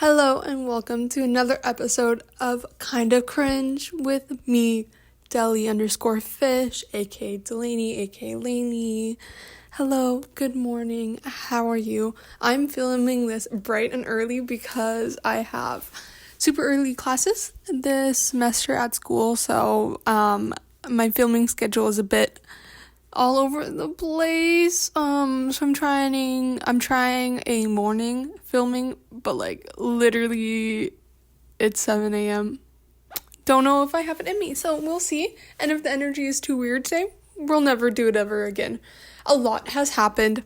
Hello and welcome to another episode of Kind of Cringe with me, Deli_fish, aka Delaney, aka Lainey. Hello, good morning, how are you? I'm filming this bright and early because I have super early classes this semester at school, so my filming schedule is a bit all over the place. So I'm trying a morning filming, but literally it's 7 a.m. Don't know if I have it in me, so we'll see. And if the energy is too weird today, we'll never do it ever again. A lot has happened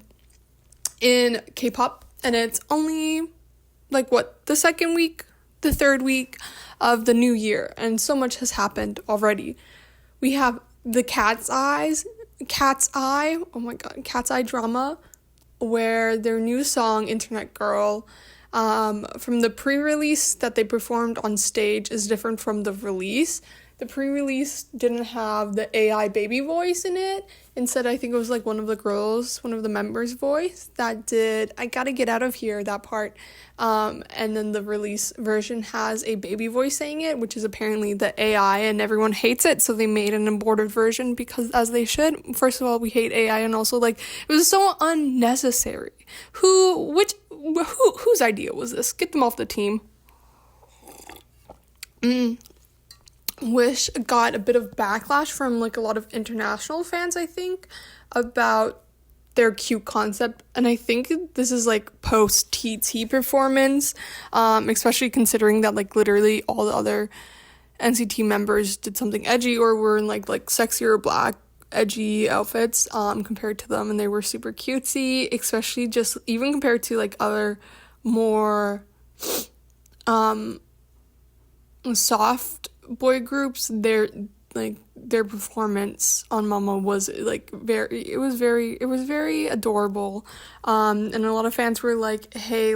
in K-pop, and it's only the second week, the third week of the new year, and so much has happened already. We have the Cat's Eye drama, where their new song, Internet Girl, from the pre-release that they performed on stage is different from the release. The pre-release didn't have the AI baby voice in it. Instead, I think it was one of the members' voice that did I Gotta Get Out of Here, that part. And then the release version has a baby voice saying it, which is apparently the AI, and everyone hates it, so they made an aborted version because, as they should. First of all, we hate AI, and also, it was so unnecessary. Whose idea was this? Get them off the team. Wish got a bit of backlash from a lot of international fans, I think, about their cute concept, and I think this is post TT performance, especially considering that literally all the other NCT members did something edgy or were in sexier black edgy outfits compared to them, and they were super cutesy, especially just even compared to other more soft boy groups. Their performance on Mama was very adorable, and a lot of fans were hey,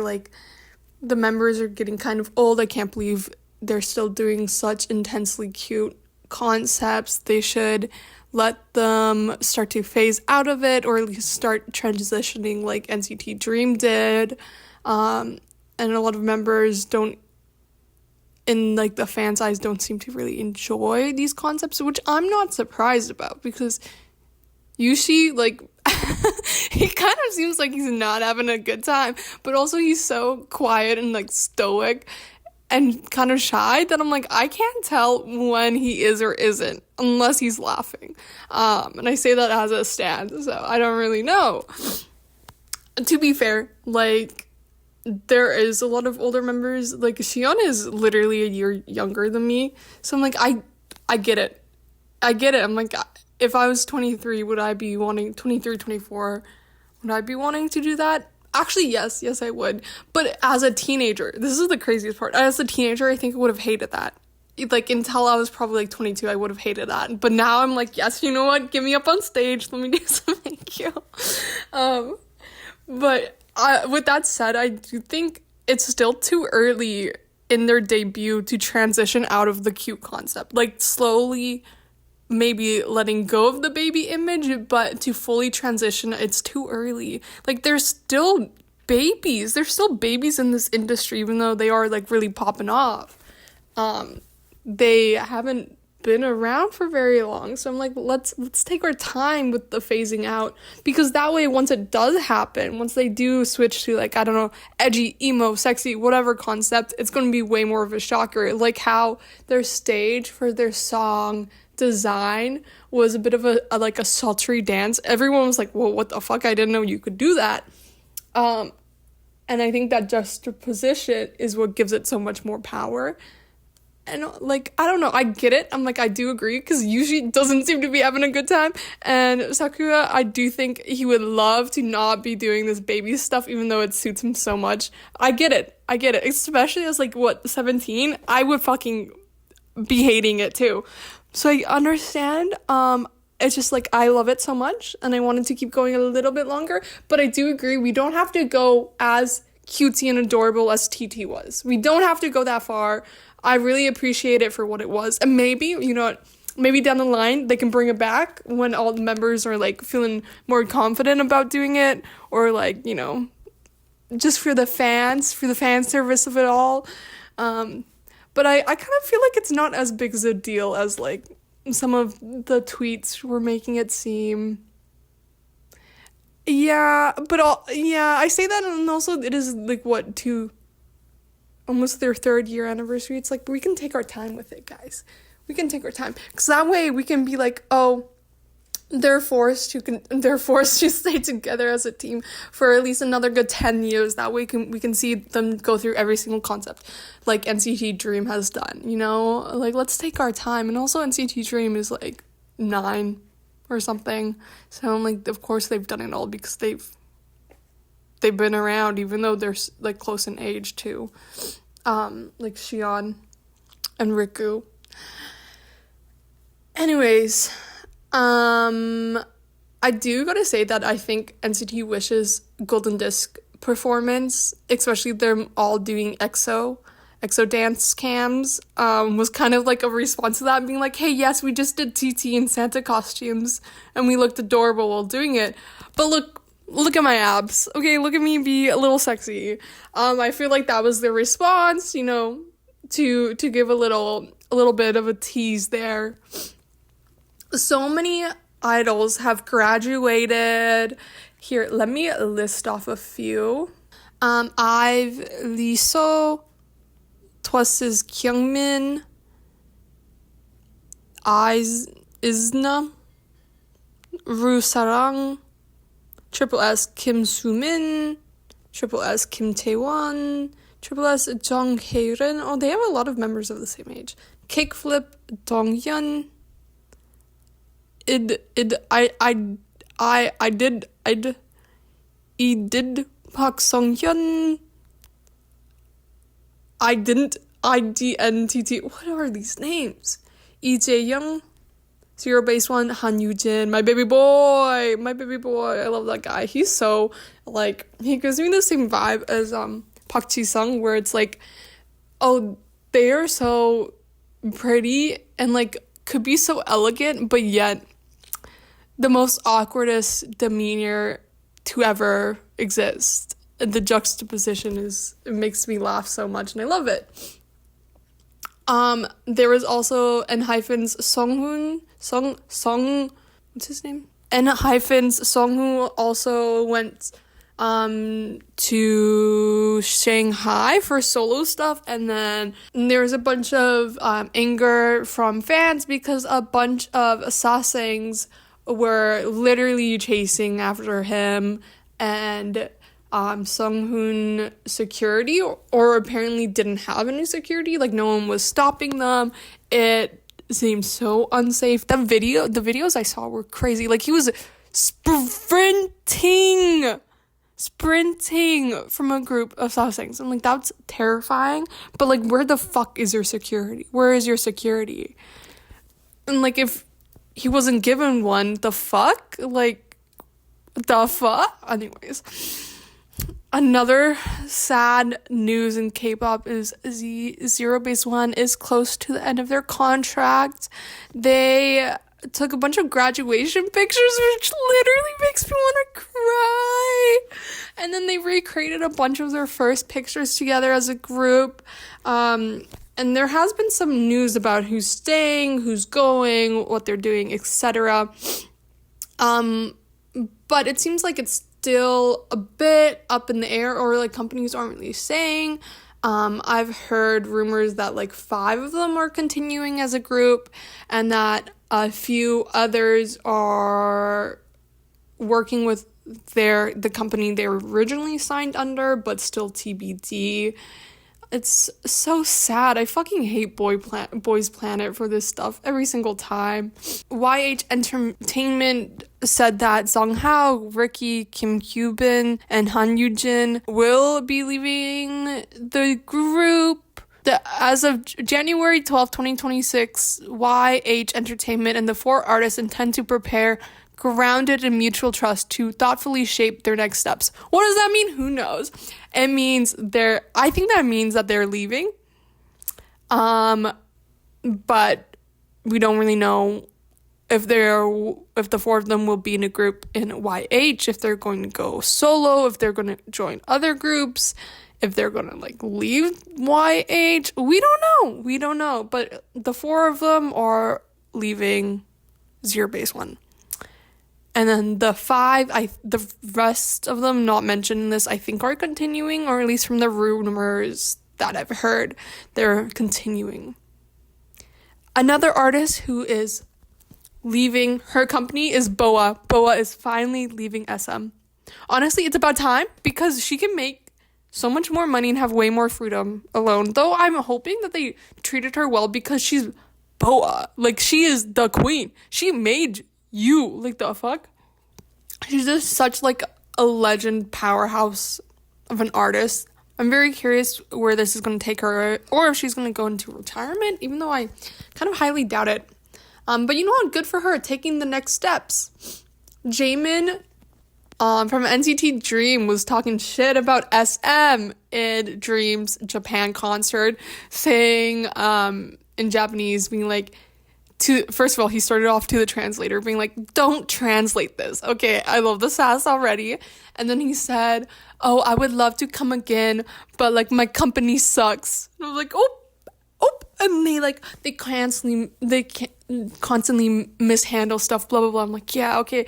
the members are getting kind of old. I can't believe they're still doing such intensely cute concepts. They should let them start to phase out of it, or at least start transitioning like NCT Dream did. And a lot of members in the fans' eyes don't seem to really enjoy these concepts, which I'm not surprised about, because Yushi, he kind of seems like he's not having a good time, but also he's so quiet and stoic and kind of shy that I'm I can't tell when he is or isn't unless he's laughing. And I say that as a stan, so I don't really know. To be fair, there is a lot of older members. Xion is literally a year younger than me, so I'm I get it. I'm if I was 23, would I be wanting 23, 24? Would I be wanting to do that? Actually, yes, I would. But as a teenager, this is the craziest part. As a teenager, I think I would have hated that. Until I was probably 22, I would have hated that. But now I'm yes, you know what? Get me up on stage. Let me do something cute. But with that said, I do think it's still too early in their debut to transition out of the cute concept. Slowly maybe letting go of the baby image, but to fully transition, it's too early. They're still babies. They're still babies in this industry, even though they are really popping off. They haven't been around for very long, so I'm let's take our time with the phasing out, because that way, once it does happen, once they do switch to I don't know, edgy, emo, sexy, whatever concept, it's going to be way more of a shocker. How their stage for their song design was a bit of a sultry dance. Everyone was whoa, what the fuck, I didn't know you could do that. And I think that juxtaposition is what gives it so much more power. And I don't know, I get it. I'm I do agree, because Yushi doesn't seem to be having a good time, and Sakura, I do think he would love to not be doing this baby stuff, even though it suits him so much. I get it, especially as 17, I would fucking be hating it too. So I understand. It's just I love it so much, and I wanted to keep going a little bit longer, but I do agree, we don't have to go as cutesy and adorable as TT was. We don't have to go that far. I really appreciate it for what it was. And maybe, maybe down the line, they can bring it back when all the members are, feeling more confident about doing it, or, just for the fans, for the fan service of it all. But I kind of feel like it's not as big as a deal as like some of the tweets were making it seem. Yeah, but I say that, and also it is like what, almost their 3rd-year anniversary. It's like we can take our time with it, guys. We can take our time, because that way we can be like, oh, they're forced to stay together as a team for at least another good 10 years. That way we can see them go through every single concept like NCT Dream has done, you know? Like, let's take our time. And also NCT Dream is like 9 or something. So I'm like, of course they've done it all because they've been around, even though they're like close in age too. Like Xion and Riku. Anyways, I do gotta say that I think NCT Wish's Golden Disc performance, especially them all doing EXO dance cams, was kind of like a response to that, being like, hey, yes, we just did TT in Santa costumes, and we looked adorable while doing it, but look at my abs, okay, look at me be a little sexy. I feel like that was their response, you know, to give a little bit of a tease there. So many idols have graduated. Here, let me list off a few. I've Liso, Twice's Kyungmin, Isna, Ru Sarang, Triple S Kim Soomin, Triple S Kim Taewon, Triple S Jung Hae-rin. Oh, they have a lot of members of the same age. Kickflip Donghyun. I did Park Sung-hyun. I didn't IDNTT. What are these names? Lee Jae-young, Zero Base One, Han Yoo-jin, my baby boy. I love that guy. He's so, like, he gives me the same vibe as Park Ji-sung, where it's like, oh, they are so pretty and like could be so elegant, but yet the most awkwardest demeanor to ever exist. The juxtaposition it makes me laugh so much, and I love it. There was also ENHYPEN's Song, what's his name? ENHYPEN's Songhoo also went to Shanghai for solo stuff, and then there was a bunch of anger from fans because a bunch of sasaengs were literally chasing after him, and Sunghoon security or apparently didn't have any security, like no one was stopping them. It seemed so unsafe. The videos I saw were crazy. Like, he was sprinting from a group of sasaengs. I'm like, that's terrifying, but like, where the fuck is your security? Where is your security? And like, if he wasn't given one, the fuck? Like, the fuck? Anyways, another sad news in K-pop is Zero Base One is close to the end of their contract. They took a bunch of graduation pictures, which literally makes me want to cry. And then they recreated a bunch of their first pictures together as a group. And there has been some news about who's staying, who's going, what they're doing, etc. But it seems like it's still a bit up in the air, or like companies aren't really saying. I've heard rumors that like 5 of them are continuing as a group, and that a few others are working with the company they were originally signed under, but still TBD. It's so sad. I fucking hate Boys Planet for this stuff every single time. YH Entertainment said that Songhao, Ricky, Kim Kyubin, and Han Yoo-jin will be leaving the group. As of January 12, 2026, YH Entertainment and the 4 artists intend to prepare grounded in mutual trust to thoughtfully shape their next steps. What does that mean? Who knows? It means I think that means that they're leaving. But we don't really know if the four of them will be in a group in YH, if they're going to go solo, if they're going to join other groups, if they're going to like leave YH. We don't know, but the four of them are leaving Zero Base One. And then the rest of them not mentioned in this, I think are continuing, or at least from the rumors that I've heard, they're continuing. Another artist who is leaving her company is Boa. Boa is finally leaving SM. Honestly, it's about time, because she can make so much more money and have way more freedom alone. Though I'm hoping that they treated her well, because she's Boa. Like, she is the queen. She made you. Like, the fuck? She's just such like a legend powerhouse of an artist. I'm very curious where this is going to take her, or if she's going to go into retirement, even though I kind of highly doubt it. But you know what? Good for her, taking the next steps. Jaemin from NCT Dream was talking shit about SM in Dream's Japan concert, saying in Japanese, being like, first of all, he started off to the translator being like, don't translate this. Okay, I love the sass already. And then he said, oh, I would love to come again, but like my company sucks. And I was like, oh. And they constantly mishandle stuff, blah, blah, blah. I'm like, yeah, okay.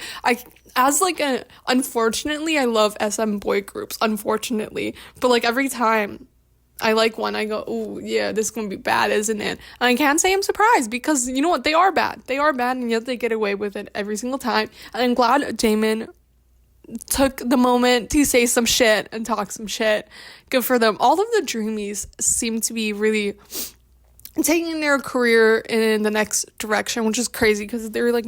Unfortunately, I love SM boy groups, unfortunately. But like every time I like one, I go, oh, yeah, this is going to be bad, isn't it? And I can't say I'm surprised, because you know what? They are bad, and yet they get away with it every single time. And I'm glad Jaemin took the moment to say some shit and talk some shit. Good for them. All of the Dreamies seem to be really taking their career in the next direction, which is crazy, because they're like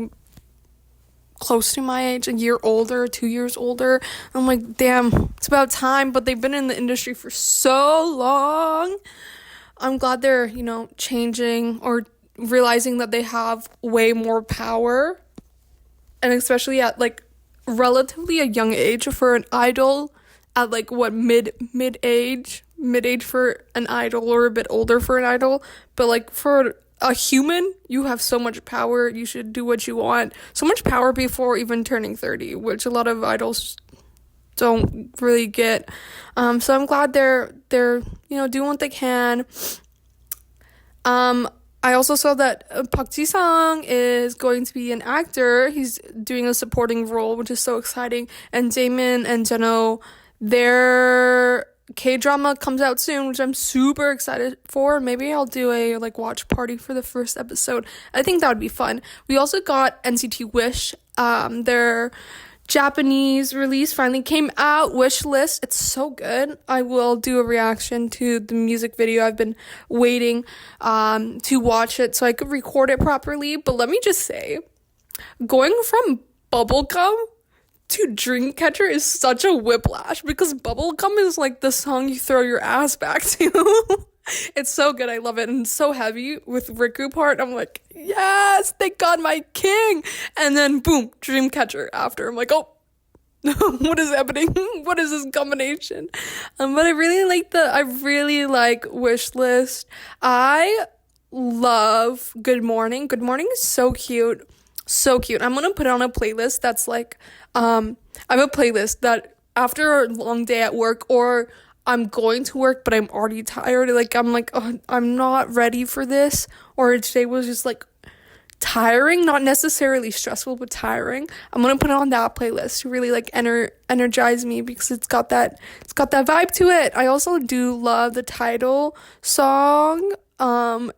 close to my age, a year older, 2 years older. I'm like, damn, it's about time. But they've been in the industry for so long. I'm glad they're, changing or realizing that they have way more power, and especially at like relatively a young age for an idol, at like what mid-age for an idol, or a bit older for an idol. But like for a human, you have so much power. You should do what you want. So much power before even turning 30, which a lot of idols don't really get. So I'm glad they're doing what they can. I also saw that Park Ji-sung is going to be an actor. He's doing a supporting role, which is so exciting. And Jaemin and Jeno, their K-drama comes out soon, which I'm super excited for. Maybe I'll do a watch party for the first episode. I think that would be fun. We also got NCT Wish. Their Japanese release finally came out. Wish List. It's so good. I will do a reaction to the music video. I've been waiting to watch it so I could record it properly. But let me just say, going from Bubblegum to Dreamcatcher is such a whiplash, because Bubblegum is like the song you throw your ass back to. It's so good. I love it. And it's so heavy with Riku part. I'm like, yes, thank God, my king. And then boom, Dreamcatcher after. I'm like, oh, what is happening? What is this combination? But I really like Wish List. I love Good Morning. Good Morning is so cute. So cute. I'm gonna put it on a playlist that's like, I have a playlist that after a long day at work, or I'm going to work but I'm already tired, oh, I'm not ready for this, or today was just like tiring, not necessarily stressful but tiring. I'm gonna put it on that playlist to really like energize me, because it's got that vibe to it. I also do love the title song.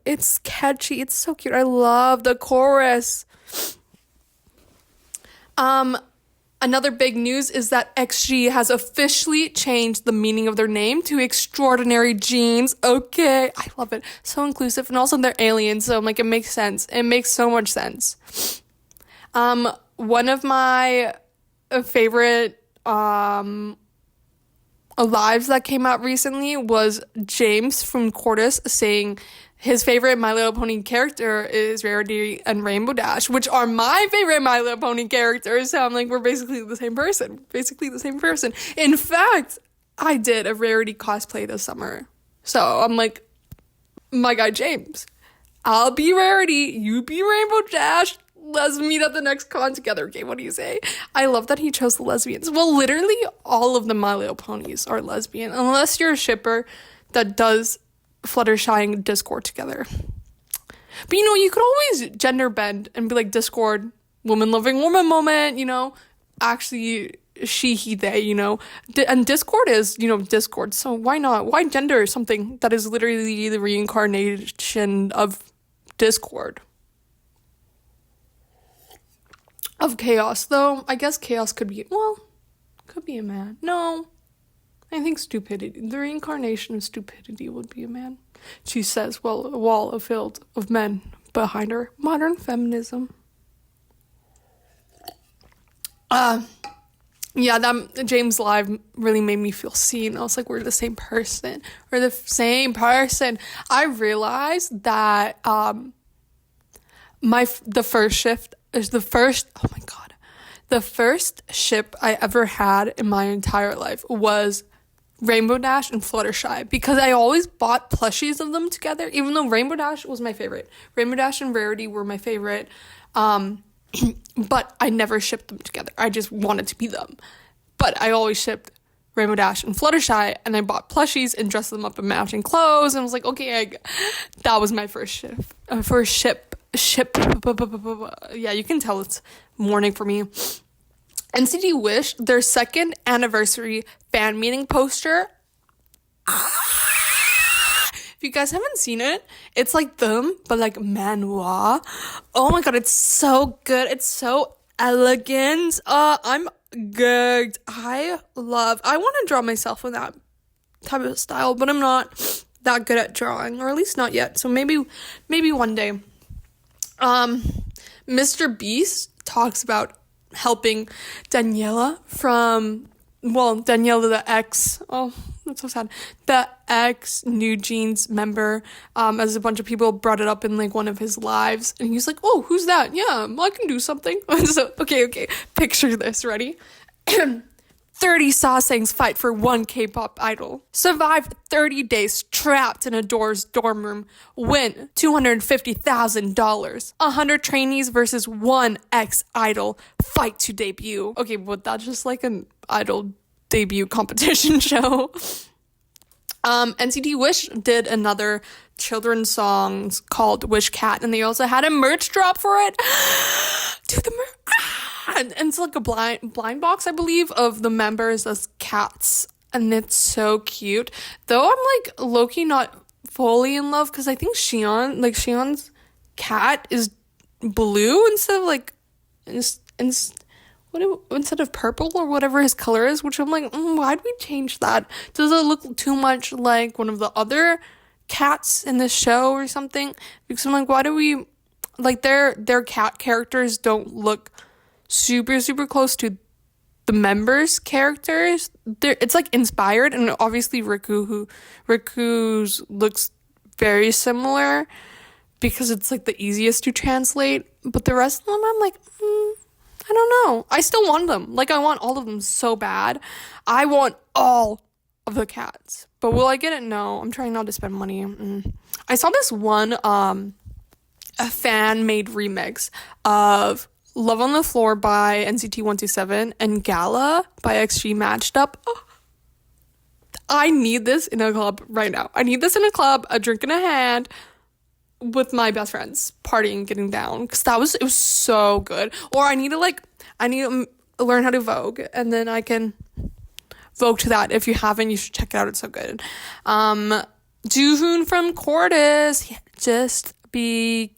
It's catchy, it's so cute. I love the chorus. Another big news is that XG has officially changed the meaning of their name to Extraordinary Genes. Okay, I love it. So inclusive, and also they're aliens, so I'm like, it makes sense. It makes so much sense. One of my favorite lives that came out recently was James from Cordis saying his favorite My Little Pony character is Rarity and Rainbow Dash, which are my favorite My Little Pony characters. So I'm like, we're basically the same person. In fact, I did a Rarity cosplay this summer. So I'm like, my guy James, I'll be Rarity, you be Rainbow Dash. Let's meet at the next con together. Okay, what do you say? I love that he chose the lesbians. Well, literally all of the My Little Ponies are lesbian, unless you're a shipper that does Fluttershy and Discord together. But you could always gender bend and be like Discord, woman loving woman moment, actually she, he, they, and Discord is, Discord. So why not? Why gender something that is literally the reincarnation of Discord? Of Chaos, though. I guess Chaos could be a man. No. I think stupidity. The reincarnation of stupidity would be a man. She says, well, a wall filled of men behind her. Modern feminism. Yeah, that James Live really made me feel seen. I was like, we're the same person. We're the same person. I realized that the first ship I ever had in my entire life was Rainbow Dash and Fluttershy, because I always bought plushies of them together, even though Rainbow Dash was my favorite. Rainbow Dash and Rarity were my favorite, but I never shipped them together. I just wanted to be them. But I always shipped Rainbow Dash and Fluttershy, and I bought plushies and dressed them up in matching clothes, and I was like, okay, that was my first ship. Yeah, you can tell it's morning for me. NCT Wish, their second anniversary fan meeting poster. If you guys haven't seen it, it's like them, but like manhwa. Oh my god, it's so good. It's so elegant. I'm good. I want to draw myself in that type of style, but I'm not that good at drawing, or at least not yet. So maybe one day. Mr. Beast talks about helping Daniela the ex, oh, that's so sad, the ex New Jeans member, as a bunch of people brought it up in like one of his lives, and he's like, oh, who's that? Yeah, I can do something. So, okay, picture this, ready? 30 Sasaengs fight for one K-pop idol. Survive 30 days trapped in a dorm room. Win $250,000. 100 trainees versus one ex-idol. Fight to debut. Okay, but that's just like an idol debut competition show. NCT Wish did another children's songs called Wish Cat, and they also had a merch drop for it. Dude, the merch. And it's like a blind box, I believe, of the members as cats, and it's so cute. Though I'm like low-key not fully in love, because I think Xian's cat is blue instead of purple or whatever his color is, which I'm like, why'd we change that? Does it look too much like one of the other cats in this show or something? Because I'm like, why do we, like, their cat characters don't look super, super close to the members' characters. It's like inspired, and obviously Riku's looks very similar because it's like the easiest to translate, but the rest of them I'm like, I don't know. I still want them. Like, I want all of them so bad. I want all of the cats. But will I get it? No. I'm trying not to spend money. I saw this one a fan-made remix of Love on the Floor by NCT 127 and Gala by XG Matched Up. Oh, I need this in a club right now. I need this in a club, a drink in a hand, with my best friends, partying, getting down, because it was so good. Or I need to learn how to Vogue, and then I can Vogue to that. If you haven't, you should check it out. It's so good. Joohoon from Cordis, he just became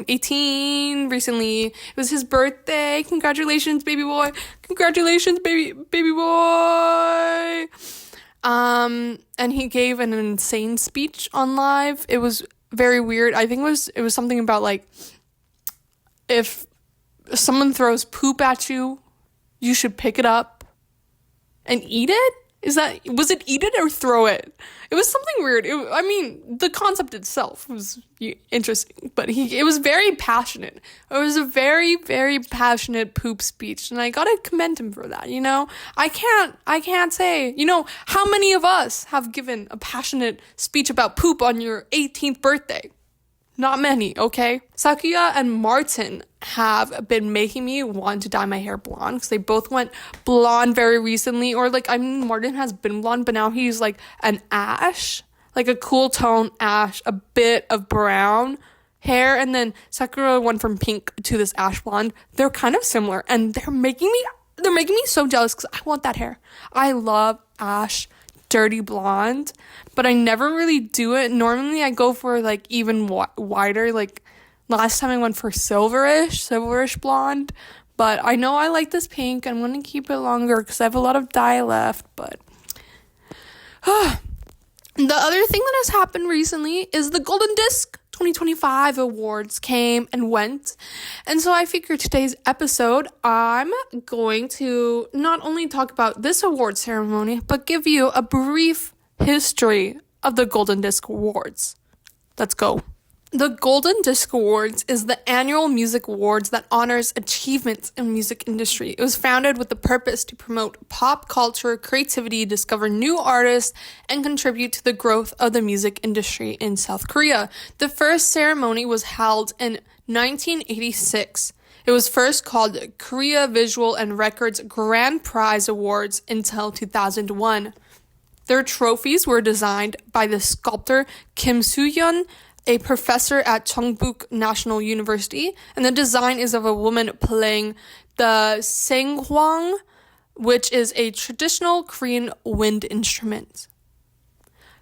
18 recently. It was his birthday. Congratulations, baby boy. Congratulations, baby boy. And he gave an insane speech on live. It was very weird. I think it was something about like, if someone throws poop at you, you should pick it up and eat it. Was it eat it or throw it? It was something weird. The concept itself was interesting, but it was very passionate. It was a very, very passionate poop speech, and I gotta commend him for that, I can't say, how many of us have given a passionate speech about poop on your 18th birthday? Not many, okay? Sakuya and Martin have been making me want to dye my hair blonde because they both went blonde very recently. Or like, I mean, Martin has been blonde, but now he's like an ash, like a cool tone ash, a bit of brown hair. And then Sakura went from pink to this ash blonde. They're kind of similar, and they're making me so jealous because I want that hair. I love ash dirty blonde, but I never really do it. Normally I go for like even wider, like last time I went for silverish blonde, but I know I like this pink. I'm going to keep it longer because I have a lot of dye left. But the other thing that has happened recently is the Golden Disc 2025 awards came and went. And so I figured today's episode, I'm going to not only talk about this award ceremony, but give you a brief history of the Golden Disc Awards. Let's go. The Golden Disc Awards is the annual music awards that honors achievements in music industry. It was founded with the purpose to promote pop culture, creativity, discover new artists, and contribute to the growth of the music industry in South Korea. The first ceremony was held in 1986. It was first called Korea Visual and Records Grand Prize Awards until 2001. Their trophies were designed by the sculptor Kim Soo-hyun, a professor at Cheongbuk National University, and the design is of a woman playing the saenghwang, which is a traditional Korean wind instrument.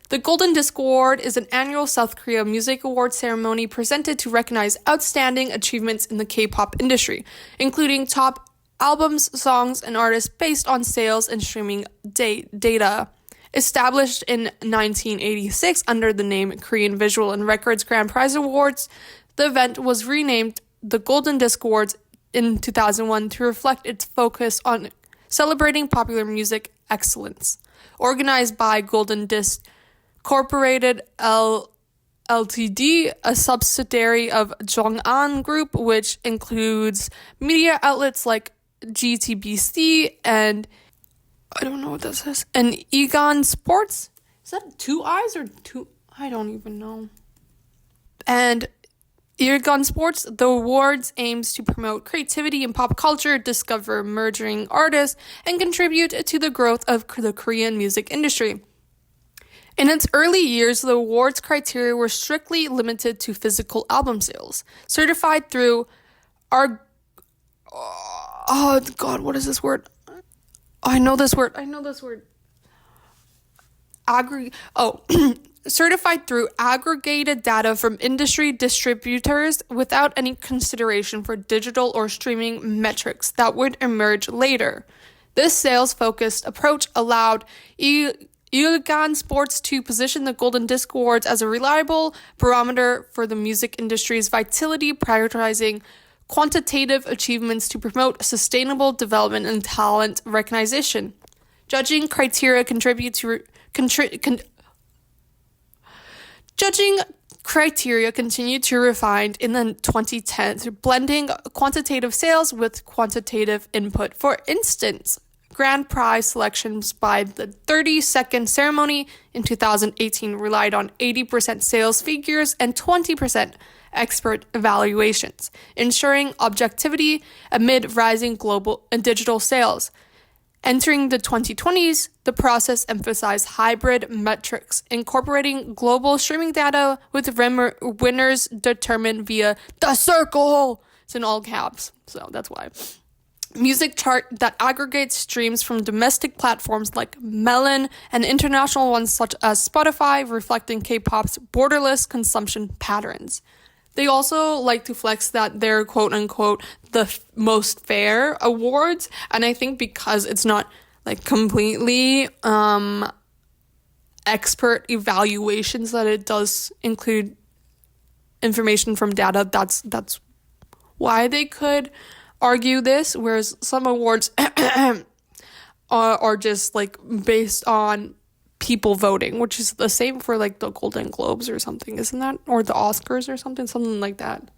The Golden Disc Award is an annual South Korea music award ceremony presented to recognize outstanding achievements in the K-pop industry, including top albums, songs, and artists based on sales and streaming data. Established in 1986 under the name Korean Visual and Records Grand Prize Awards, the event was renamed the Golden Disc Awards in 2001 to reflect its focus on celebrating popular music excellence. Organized by Golden Disc Corporated Ltd., a subsidiary of Jong'an Group, which includes media outlets like GTBC and I don't know what that says. And Egon Sports? Is that two eyes or two? I don't even know. And Egon Sports, the awards aims to promote creativity in pop culture, discover emerging artists, and contribute to the growth of the Korean music industry. In its early years, the awards criteria were strictly limited to physical album sales, certified through oh God, what is this word? I know this word. Certified through aggregated data from industry distributors without any consideration for digital or streaming metrics that would emerge later. This sales-focused approach allowed Egon Sports to position the Golden Disc Awards as a reliable barometer for the music industry's vitality, prioritizing quantitative achievements to promote sustainable development and talent recognition. Judging criteria continue to refine in the 2010s, blending quantitative sales with quantitative input. For instance, grand prize selections by the 30-second ceremony in 2018 relied on 80% sales figures and 20% expert evaluations, ensuring objectivity amid rising global and digital sales. Entering the 2020s, the process emphasized hybrid metrics, incorporating global streaming data with winners determined via the circle. It's in all caps, so that's why. Music chart that aggregates streams from domestic platforms like Melon and international ones such as Spotify, reflecting K-pop's borderless consumption patterns. They also like to flex that they're quote-unquote the most fair awards, and I think because it's not like completely expert evaluations, that it does include information from data, that's why they could argue this, whereas some awards are just like based on people voting, which is the same for like the Golden Globes or something, isn't that? Or the Oscars or something like that.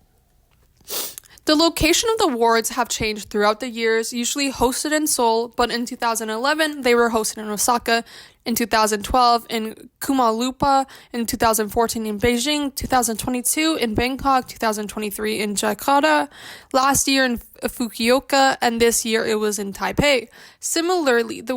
The location of the awards have changed throughout the years, usually hosted in Seoul, but in 2011 they were hosted in Osaka. in 2012 in Kuala in 2014 in Beijing, 2022 in Bangkok, 2023 in Jakarta, last year in Fukuoka, and this year it was in Taipei. Similarly, the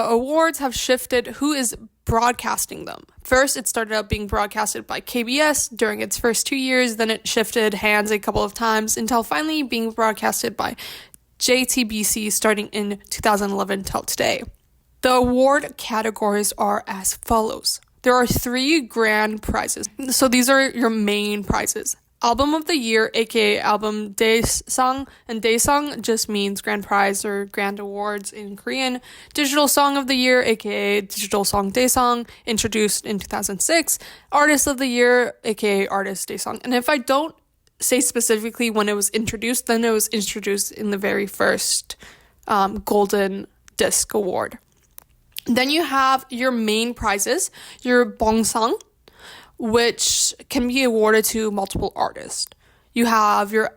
awards have shifted who is broadcasting them. First, it started out being broadcasted by KBS during its first 2 years, then it shifted hands a couple of times until finally being broadcasted by JTBC starting in 2011 till today. The award categories are as follows. There are 3 grand prizes. So these are your main prizes. Album of the Year, aka Album Daesang, and Daesang just means grand prize or grand awards in Korean. Digital Song of the Year, aka Digital Song Daesang, introduced in 2006. Artist of the Year, aka Artist Daesang. And if I don't say specifically when it was introduced, then it was introduced in the very first Golden Disc Award. Then you have your main prizes, your Bongsang, which can be awarded to multiple artists. You have your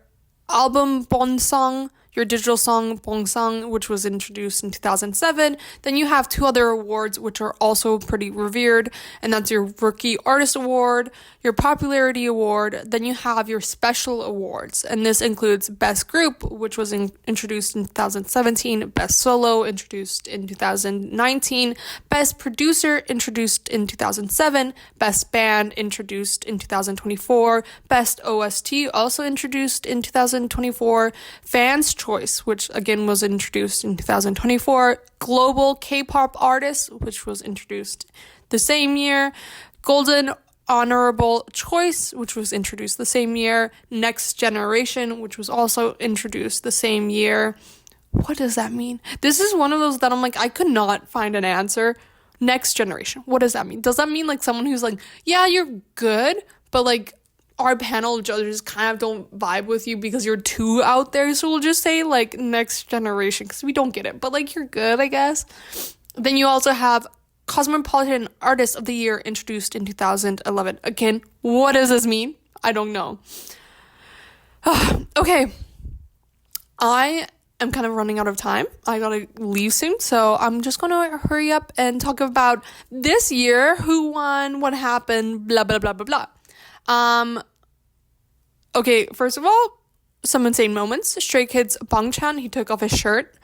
album Bonsang, your digital song Bongsang, which was introduced in 2007. Then you have 2 other awards which are also pretty revered, and that's your Rookie Artist Award, your Popularity Award. Then you have your special awards, and this includes Best Group, which was introduced in 2017, Best Solo, introduced in 2019, Best Producer, introduced in 2007, Best Band, introduced in 2024, Best OST, also introduced in 2024, Fans Choice, which again was introduced in 2024, Global K-pop Artist, which was introduced the same year, Golden Honorable Choice, which was introduced the same year, Next Generation, which was also introduced the same year. What does that mean? This is one of those that I'm like, I could not find an answer. Next Generation, what does that mean? Does that mean like someone who's like, yeah, you're good, but like our panel of judges kind of don't vibe with you because you're too out there, so we'll just say like Next Generation because we don't get it, but like you're good, I guess. Then you also have Cosmopolitan Artist of the Year, introduced in 2011. Again, what does this mean? I don't know. Okay, I am kind of running out of time. I gotta leave soon, so I'm just gonna hurry up and talk about this year, who won, what happened, blah blah blah blah blah. Okay, first of all, some insane moments. Stray Kids Bangchan, he took off his shirt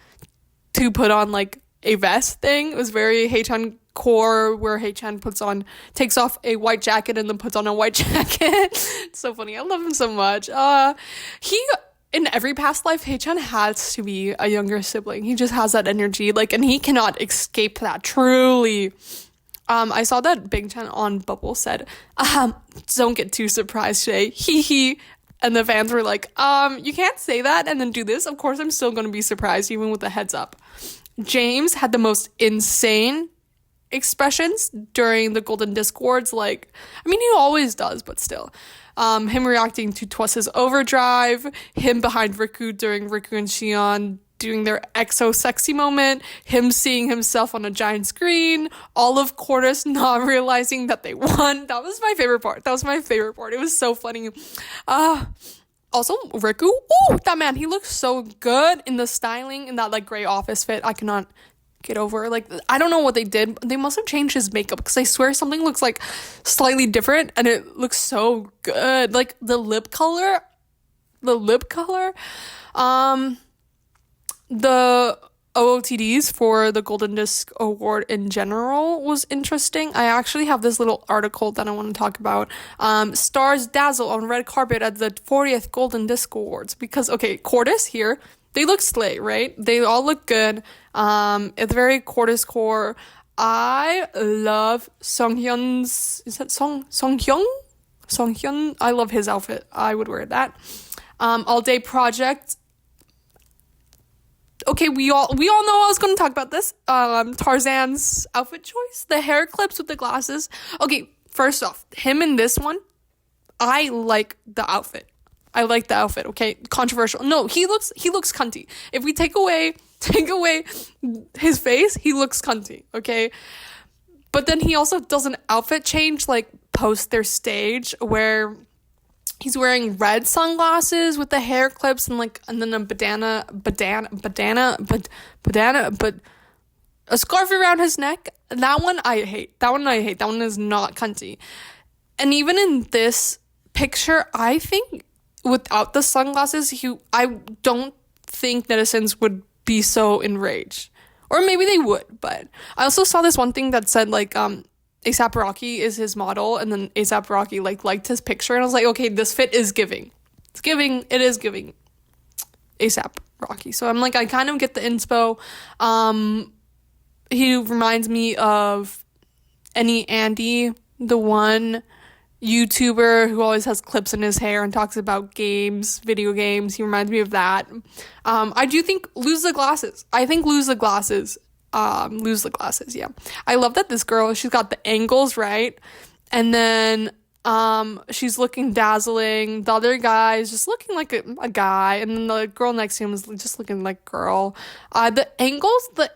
to put on like a vest thing. It was very Haechan core, where Haechan takes off a white jacket and then puts on a white jacket. It's so funny. I love him so much. In every past life, Haechan has to be a younger sibling. He just has that energy, like, and he cannot escape that, truly. I saw that Big Chan on Bubble said, don't get too surprised today, hee hee. And the fans were like, you can't say that and then do this. Of course, I'm still going to be surprised, even with the heads up. James had the most insane expressions during the Golden Disc Awards. Like, I mean, he always does, but still. Him reacting to Twice's Overdrive, him behind Riku during Riku and Xion doing their EXO sexy moment, him seeing himself on a giant screen, all of Chorus not realizing that they won. That was my favorite part. It was so funny. Also, Riku, that man, he looks so good in the styling, in that like gray office fit. I cannot get over. Like, I don't know what they did. They must have changed his makeup, because I swear something looks like slightly different and it looks so good. Like the lip color. The OOTDs for the Golden Disc Award in general was interesting. I actually have this little article that I want to talk about. Stars dazzle on red carpet at the 40th Golden Disc Awards. Because, okay, Cordis here, they look slay, right? They all look good. It's very Cordis core. I love Songhyun's, is that Songhyun? Songhyun? I love his outfit. I would wear that. All Day Project. Okay, we all know I was going to talk about this. Tarzan's outfit choice, the hair clips with the glasses. Okay, first off, him in this one, I like the outfit. Okay, controversial. No, he looks cunty. If we take away his face, he looks cunty. Okay, but then he also does an outfit change like post their stage where He's wearing red sunglasses with the hair clips and then a but a scarf around his neck. That one I hate. That one is not cunty. And even in this picture, I think without the sunglasses, I don't think netizens would be so enraged. Or maybe they would, but I also saw this one thing that said A$AP Rocky is his model, and then A$AP Rocky liked his picture, and I was like, okay, this fit is giving. It is giving A$AP Rocky. So I'm like, I kind of get the inspo. He reminds me of Andy, the one YouTuber who always has clips in his hair and talks about video games. He reminds me of that. I do think lose the glasses. Yeah. I love that this girl, she's got the angles right, and then she's looking dazzling. The other guy is just looking like a guy, and then the girl next to him is just looking like a girl. The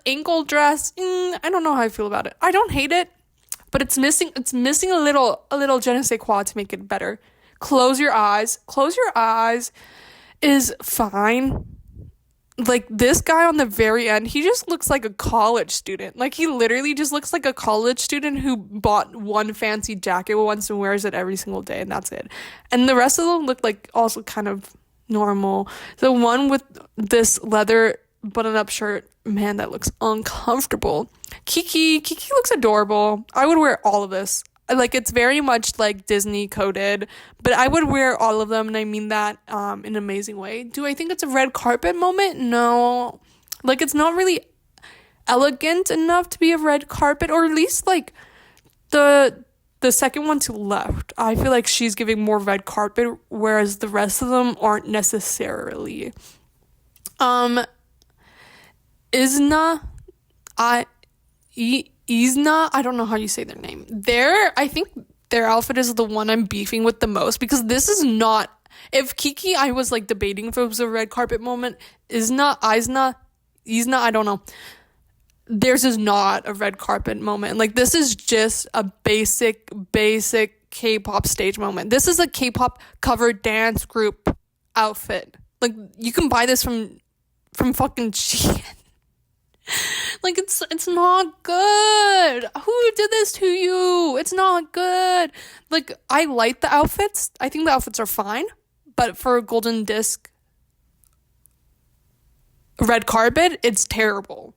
ankle dress, I don't know how I feel about it. I don't hate it, but it's missing a little je ne sais quoi to make it better. Close your eyes is fine. Like, this guy on the very end, he just looks like a college student. Like, he literally just looks like a college student who bought one fancy jacket once and wears it every single day, and that's it. And the rest of them look like also kind of normal. The one with this leather button-up shirt, man, that looks uncomfortable. Kiki looks adorable. I would wear all of this. It's very much Disney coded, but I would wear all of them, and I mean that in an amazing way. Do I think it's a red carpet moment? No. It's not really elegant enough to be a red carpet, or at least the second one to the left. I feel like she's giving more red carpet, whereas the rest of them aren't necessarily. Isna, I don't know how you say their name. I think their outfit is the one I'm beefing with the most, because this is not, if Kiki, I was debating if it was a red carpet moment. Isna, I don't know. Theirs is not a red carpet moment. This is just a basic K-pop stage moment. This is a K-pop cover dance group outfit. You can buy this from fucking Shein. It's not good. Who did this to you? It's not good. I like the outfits. I think the outfits are fine. But for a golden disc red carpet, it's terrible.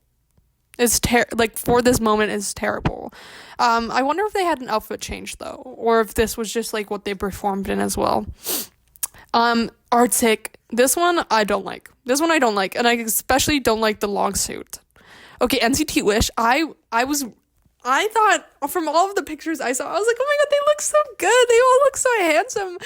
For this moment, it's terrible. I wonder if they had an outfit change, though. Or if this was just, what they performed in as well. Arctic. This one, I don't like. And I especially don't like the long suit. Okay, NCT Wish, I thought from all of the pictures I saw, I was like, oh my god, they look so good. They all look so handsome.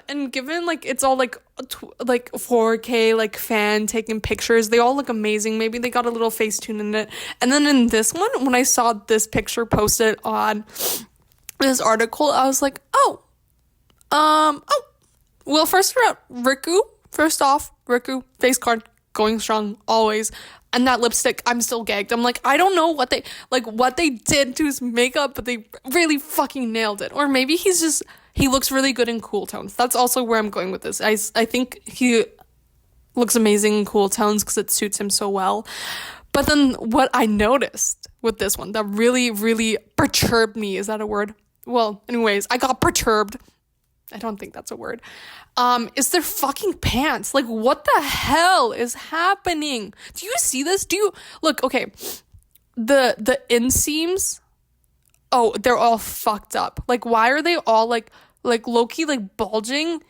And given it's all 4K fan taking pictures, they all look amazing. Maybe they got a little Facetune in it. And then in this one, when I saw this picture posted on this article, I was like, well, first off, Riku, face card, going strong, always. And that lipstick, I'm still gagged. I'm like, I don't know what they did to his makeup, but they really fucking nailed it. Or maybe he looks really good in cool tones. That's also where I'm going with this. I think he looks amazing in cool tones because it suits him so well. But then what I noticed with this one that really, really perturbed me, is that a word? Well, anyways, I got perturbed. I don't think that's a word. Is their fucking pants. What the hell is happening? Do you see this? Look, okay. The inseams, they're all fucked up. Why are they all low-key bulging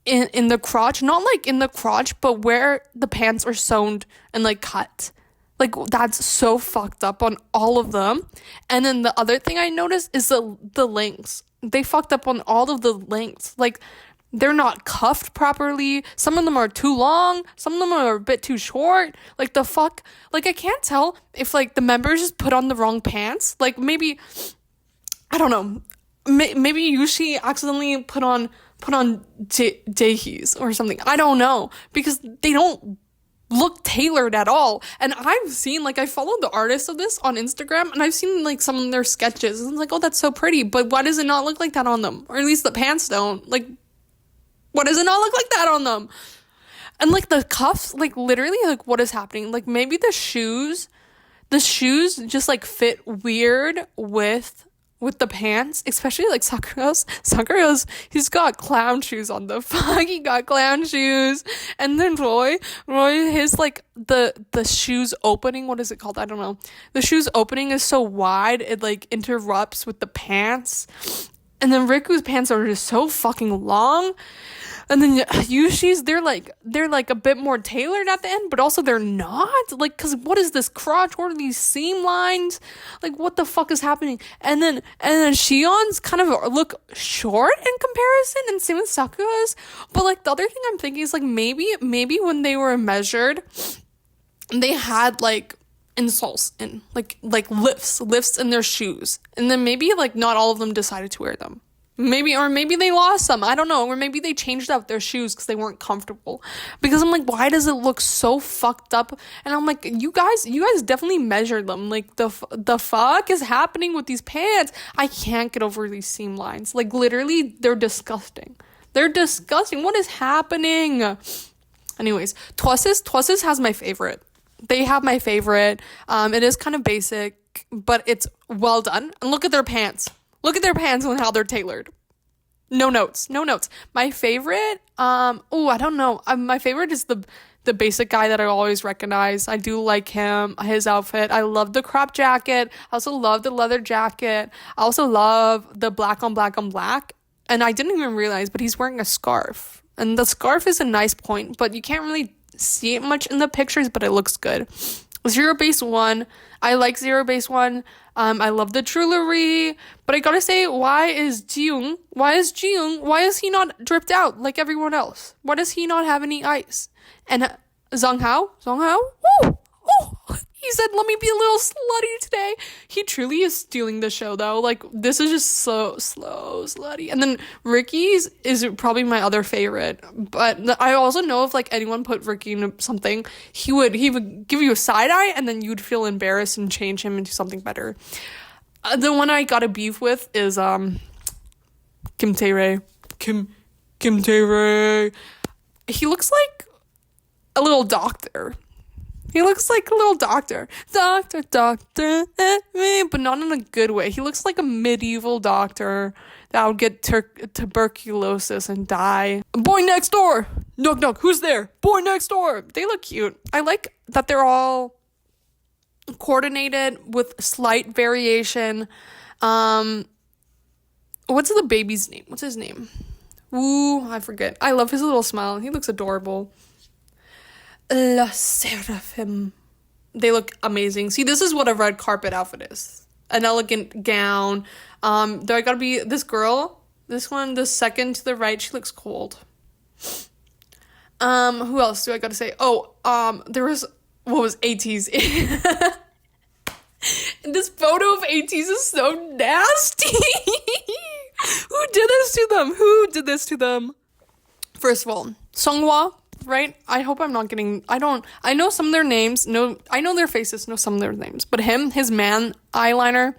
in the crotch? Not in the crotch, but where the pants are sewn and cut. That's so fucked up on all of them. And then the other thing I noticed is the lengths. They fucked up on all of the lengths. They're not cuffed properly. Some of them are too long. Some of them are a bit too short. The fuck? I can't tell if, the members just put on the wrong pants. Maybe, I don't know. Maybe Yushi accidentally put on Jaehee's or something. I don't know. Because they don't look tailored at all. And I've seen, I follow the artists of this on Instagram, and I've seen some of their sketches, and it's oh, that's so pretty, but why does it not look like that on them? Or at least the pants don't. Why does it not look like that on them? And like the cuffs, like literally, like what is happening? Like maybe the shoes just like fit weird with the pants, especially like Sakura's, he's got clown shoes on the fuck. He got clown shoes. And then Roy, his like the shoes opening, what is it called? I don't know. The shoes opening is so wide, it like interrupts with the pants. And then Riku's pants are just so fucking long. And then Yushi's, they're like a bit more tailored at the end, but also they're not. Like, cause what is this crotch? What are these seam lines? Like, what the fuck is happening? And then Shion's kind of look short in comparison, and same with Sakura's. But like the other thing I'm thinking is like maybe when they were measured, they had like insoles in like lifts in their shoes, and then maybe like not all of them decided to wear them. Maybe they lost some, I don't know, or maybe they changed out their shoes because they weren't comfortable. Because I'm like, why does it look so fucked up? And I'm like, you guys definitely measured them. Like the fuck is happening with these pants? I can't get over these seam lines. Like literally, they're disgusting. What is happening? Anyways, Twices has my favorite. They have my favorite. It is kind of basic, but it's well done. And look at their pants. Look at their pants and how they're tailored. No notes. My favorite, I don't know. My favorite is the basic guy that I always recognize. I do like him, his outfit. I love the crop jacket. I also love the leather jacket. I also love the black on black on black. And I didn't even realize, but he's wearing a scarf. And the scarf is a nice point, but you can't really see it much in the pictures, but it looks good. Zero Base 1. I like Zero Base 1. I love the jewelry, but I gotta say, why is he not dripped out like everyone else? Why does he not have any ice? And Zhang Hao, woo! Oh, he said, let me be a little slutty today. He truly is stealing the show, though. Like, this is just so slow, slutty. And then Ricky's is probably my other favorite. But I also know if, like, anyone put Ricky into something, he would give you a side eye, and then you'd feel embarrassed and change him into something better. The one I got a beef with is, Kim Tae-rae. Kim Tae-rae. He looks like a little doctor. He looks like a little doctor, but not in a good way. He looks like a medieval doctor that would get tuberculosis and die. Boy next door! Knock, who's there? Boy next door! They look cute. I like that they're all coordinated with slight variation. What's the baby's name? What's his name? Ooh, I forget. I love his little smile. He looks adorable. La Seraphim. They look amazing. See, this is what a red carpet outfit is. An elegant gown. There I gotta be this girl. This one, the second to the right, she looks cold. Who else do I gotta say? There was, what was AT's? This photo of AT's is so nasty. Who did this to them? First of all, Songhwa. Right? I hope I'm not getting... I know some of their names. No, I know their faces. Know some of their names. But his man eyeliner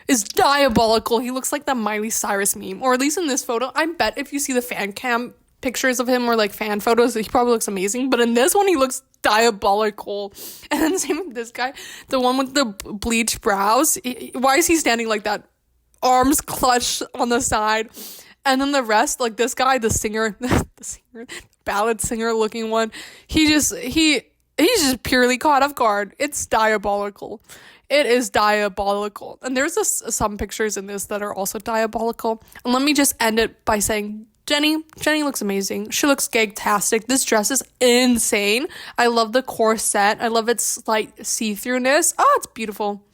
is diabolical. He looks like that Miley Cyrus meme. Or at least in this photo. I bet if you see the fan cam pictures of him or like fan photos, he probably looks amazing. But in this one, he looks diabolical. And then same with this guy. The one with the bleached brows. Why is he standing like that? Arms clutched on the side. And then the rest, like this guy, the singer, ballad singer looking one, he's just purely caught off guard. It's diabolical. It is diabolical. And there's some pictures in this that are also diabolical. And let me just end it by saying, Jenny looks amazing. She looks gag-tastic. This dress is insane. I love the corset. I love its slight see-throughness. Oh, it's beautiful.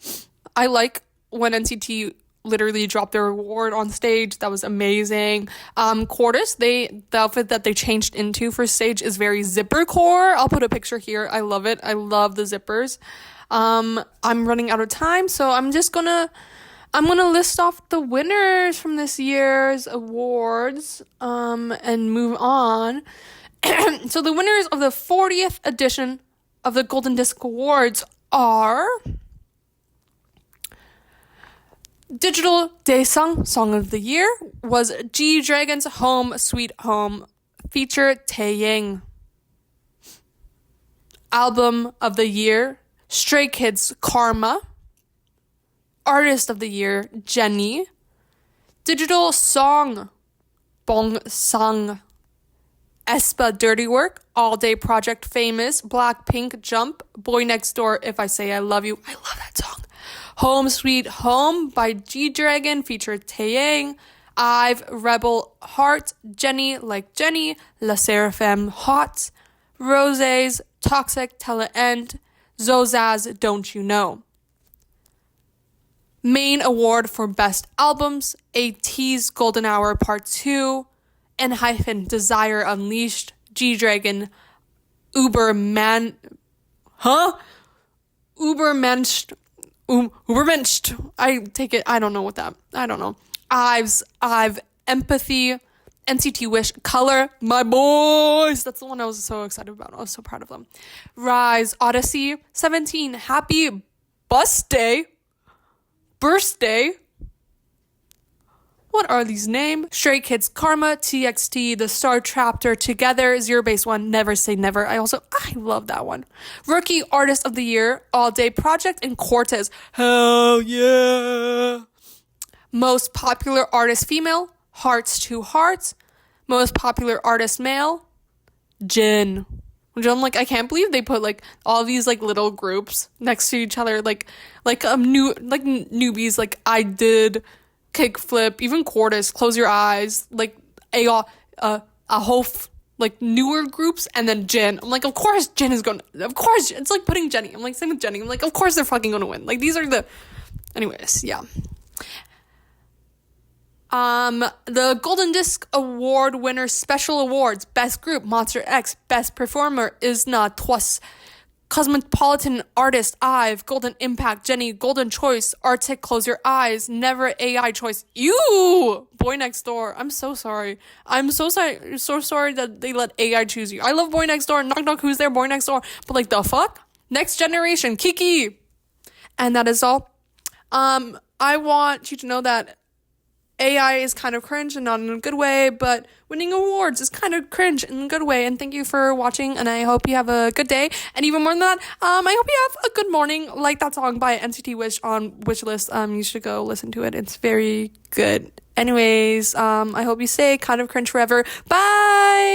I like when NCT literally dropped their award on stage. That was amazing. Quartus, the outfit that they changed into for stage is very zipper core. I'll put a picture here. I love it. I love the zippers. I'm running out of time, so I'm gonna list off the winners from this year's awards and move on. So the winners of the 40th edition of the Golden Disc Awards are Digital Daesung Song of the Year was G-Dragon's Home Sweet Home feature Taeyang. Album of the year, Stray Kids Karma. Artist of the year, Jennie. Digital song, Bong Sang. aespa Dirty Work, All Day Project Famous, Blackpink Jump, Boy Next Door If I Say I Love You. I love that song. Home Sweet Home by G-Dragon featured Taeyang. I've Rebel Heart, Jennie Like Jennie, La Seraphim Hot, Rose's Toxic Till the End, Zozaz Don't You Know. Main award for best albums, AT's Golden Hour Part 2, and Desire Unleashed, G-Dragon, Ubermensch, I take it, I don't know. I've Empathy, NCT Wish, Color, My Boys. That's the one I was so excited about. I was so proud of them. Rise, Odyssey, 17, Happy Birthday. What are these names? Stray Kids Karma, TXT, The Star Chapter, Together, Zero Base One, Never Say Never. I love that one. Rookie Artist of the Year, All Day Project, and Cortez. Hell yeah! Most Popular Artist Female, Hearts to Hearts. Most Popular Artist Male, Jin. Which I'm like, I can't believe they put like all these like little groups next to each other, newbies, like I Did, Kickflip, even Cortez, Close Your Eyes, like a whole like newer groups, and then Jin. I'm like, of course Jin is going. Of course, it's like putting Jennie. I'm like, same with Jennie. I'm like, of course they're fucking going to win. Like these are the, anyways, yeah. The Golden Disc Award winner special awards: Best Group, Monster X; Best Performer, Isna Twas; Cosmopolitan Artist, IVE; Golden Impact, Jennie; Golden Choice, Arctic, Close Your Eyes; Never AI Choice, you! Boy Next Door. I'm so sorry. So sorry that they let AI choose you. I love Boy Next Door. Knock Knock, who's there? Boy Next Door. But like, the fuck? Next Generation, Kiki. And that is all. I want you to know that AI is kind of cringe and not in a good way, but winning awards is kind of cringe in a good way. And thank you for watching, and I hope you have a good day. And even more than that, I hope you have a good morning. Like that song by NCT Wish on Wishlist. You should go listen to it. It's very good. Anyways, I hope you stay kind of cringe forever. Bye!